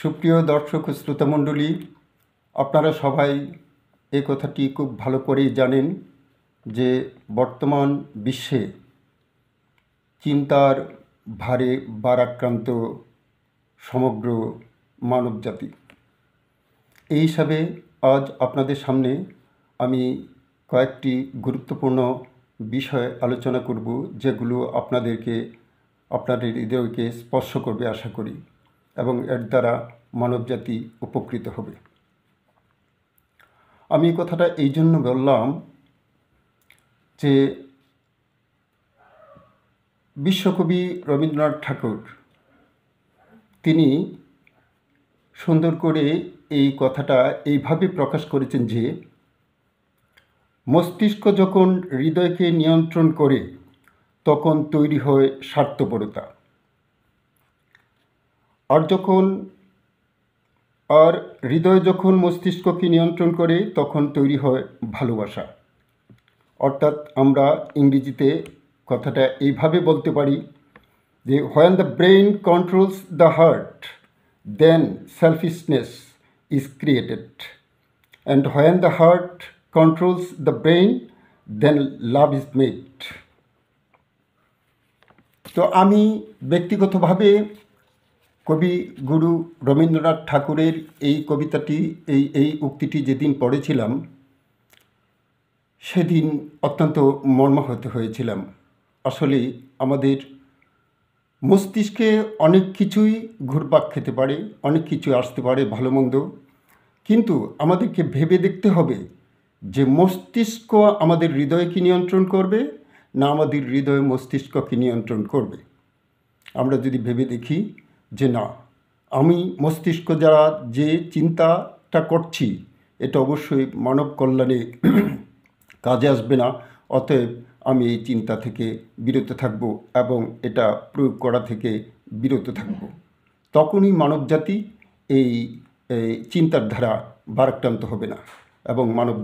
সুপ্রিয় দর্শক ও শ্রোতামণ্ডলী, আপনারা সবাই এই কথাটি খুব ভালো করেই জানেন যে বর্তমান বিশ্বে চিন্তার ভারে ভারাক্রান্ত সমগ্র মানবজাতি। এই হিসাবে আজ আপনাদের সামনে আমি কয়েকটি গুরুত্বপূর্ণ বিষয় আলোচনা করব, যেগুলো আপনাদের হৃদয়কে স্পর্শ করবে আশা করি, এবং এর দ্বারা মানবজাতি উপকৃত হবে। আমি এই কথাটা এই জন্য বললাম যে বিশ্বকবি রবীন্দ্রনাথ ঠাকুর তিনি সুন্দর করে এই কথাটা এইভাবে প্রকাশ করেছেন যে মস্তিষ্ক যখন হৃদয়কে নিয়ন্ত্রণ করে তখন তৈরি হয় স্বার্থপরতা, আর হৃদয় যখন মস্তিষ্ককে নিয়ন্ত্রণ করে তখন তৈরি হয় ভালোবাসা। অর্থাৎ আমরা ইংরেজিতে কথাটা এইভাবে বলতে পারি যে when the brain controls the heart, then selfishness is created, and when the heart controls the brain, then love is made. তো আমি ব্যক্তিগতভাবে কবি গুরু রবীন্দ্রনাথ ঠাকুরের এই কবিতাটি এই উক্তিটি যেদিন পড়েছিলাম সেদিন অত্যন্ত মর্মাহত হয়েছিলাম। আসলে আমাদের মস্তিষ্কে অনেক কিছুই ঘুরপাক খেতে পারে, অনেক কিছু আসতে পারে ভালো মন্দ, কিন্তু আমাদেরকে ভেবে দেখতে হবে যে মস্তিষ্ক আমাদের হৃদয়কে নিয়ন্ত্রণ করবে না আমাদের হৃদয় মস্তিষ্ককে নিয়ন্ত্রণ করবে। আমরা যদি ভেবে দেখি যে না, আমি মস্তিষ্ক যারা যে চিন্তাটা করছি এটা অবশ্যই মানব কল্যাণে কাজে আসবে না, অতএব আমি এই চিন্তা থেকে বিরত থাকব এবং এটা প্রয়োগ করা থেকে বিরত থাকব, তখনই মানবজাতি এই চিন্তার ধারা ভারাক্রান্ত হবে না এবং মানব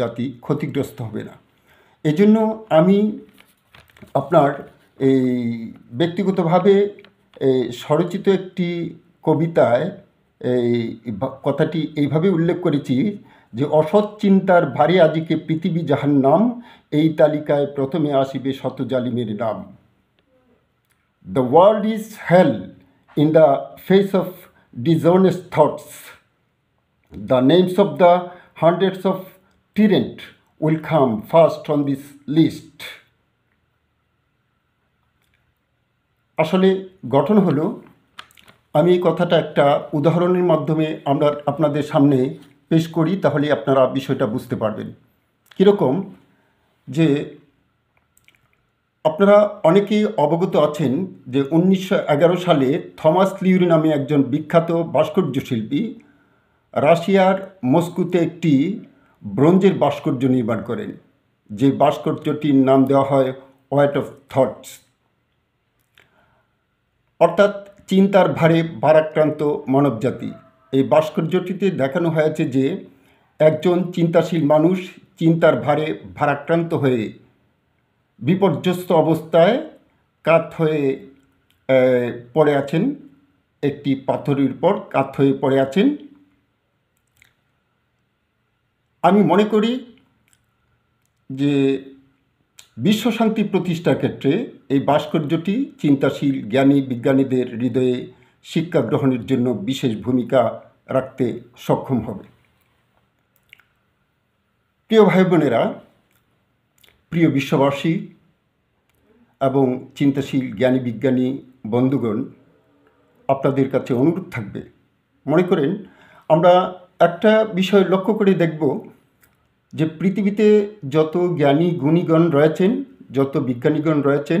জাতি ক্ষতিগ্রস্ত হবে না। এজন্য আমি আপনার এই ব্যক্তিগতভাবে স্বরচিত একটি কবিতায় এই কথাটি এইভাবে উল্লেখ করেছি যে অসৎ চিন্তার ভারে আজিকে পৃথিবী যাহার নাম, এই তালিকায় প্রথমে আসিবে শত জালিমের নাম। The world is hell in the face of dishonest thoughts. The names of the hundreds of tyrants will come first on this list. আসলে গঠন হলো, আমি এই কথাটা একটা উদাহরণের মাধ্যমে আপনাদের সামনে পেশ করি, তাহলে আপনারা বিষয়টা বুঝতে পারবেন। কীরকম যে আপনারা অনেকেই অবগত আছেন যে 1911 সালে থমাস লিউরি নামে একজন বিখ্যাত ভাস্কর্য শিল্পী রাশিয়ার মস্কোতে একটি ব্রোঞ্জের ভাস্কর্য নির্মাণ করেন, যে ভাস্কর্যটির নাম দেওয়া হয় ওয়েট অফ থটস, অর্থাৎ চিন্তার ভারে ভারাক্রান্ত মানবজাতি। এই ভাস্কর্যটিতে দেখানো হয়েছে যে একজন চিন্তাশীল মানুষ চিন্তার ভারে ভারাক্রান্ত হয়ে বিপর্যস্ত অবস্থায় কাত হয়ে পড়ে আছেন, একটি পাথরের উপর কাত হয়ে পড়ে আছেন। আমি মনে করি যে বিশ্বশান্তি প্রতিষ্ঠার ক্ষেত্রে এই ভাস্কর্যটি চিন্তাশীল জ্ঞানী বিজ্ঞানীদের হৃদয়ে শিক্ষা গ্রহণের জন্য বিশেষ ভূমিকা রাখতে সক্ষম হবে। প্রিয় ভাই বোনেরা, প্রিয় বিশ্ববাসী এবং চিন্তাশীল জ্ঞানী বিজ্ঞানী বন্ধুগণ, আপনাদের কাছে অনুরোধ থাকবে, মনে করেন আমরা একটা বিষয় লক্ষ্য করে দেখব যে পৃথিবীতে যত জ্ঞানী গুণীগণ রয়েছেন, যত বিজ্ঞানীগণ রয়েছেন,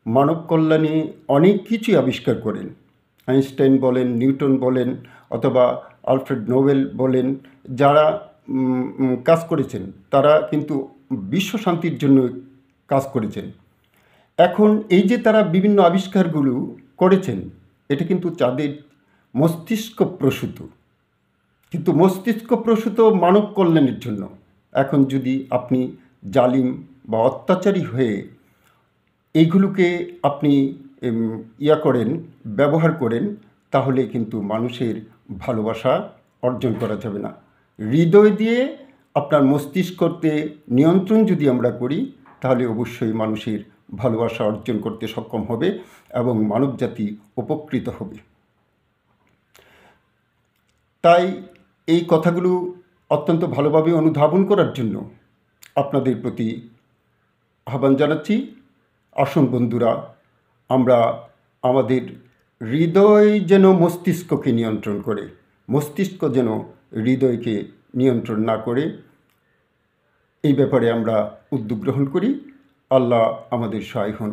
মানব কল্যাণে অনেক কিছুই আবিষ্কার করেন। আইনস্টাইন বলেন, নিউটন বলেন, অথবা আলফ্রেড নোবেল বলেন, যারা কাজ করেছেন তারা কিন্তু বিশ্ব শান্তির জন্য কাজ করেছেন। এখন এই যে তারা বিভিন্ন আবিষ্কারগুলো করেছেন, এটা কিন্তু তাদের মস্তিষ্ক প্রসূত, কিন্তু মস্তিষ্ক প্রসূত মানব কল্যাণের জন্য। এখন যদি আপনি জালিম বা অত্যাচারী হয়ে এইগুলোকে আপনি ব্যবহার করেন, তাহলে কিন্তু মানুষের ভালোবাসা অর্জন করা যাবে না। হৃদয় দিয়ে আপনার মস্তিষ্কতে নিয়ন্ত্রণ যদি আমরা করি, তাহলে অবশ্যই মানুষের ভালোবাসা অর্জন করতে সক্ষম হবে এবং মানবজাতি উপকৃত হবে। তাই এই কথাগুলো অত্যন্ত ভালোভাবে অনুধাবন করার জন্য আপনাদের প্রতি আহ্বান জানাচ্ছি। আসুন বন্ধুরা, আমরা আমাদের হৃদয় যেন মস্তিষ্ককে নিয়ন্ত্রণ করে, মস্তিষ্ক যেন হৃদয়কে নিয়ন্ত্রণ না করে, এই ব্যাপারে আমরা উদ্যোগ গ্রহণ করি। আল্লাহ আমাদের সহায় হন।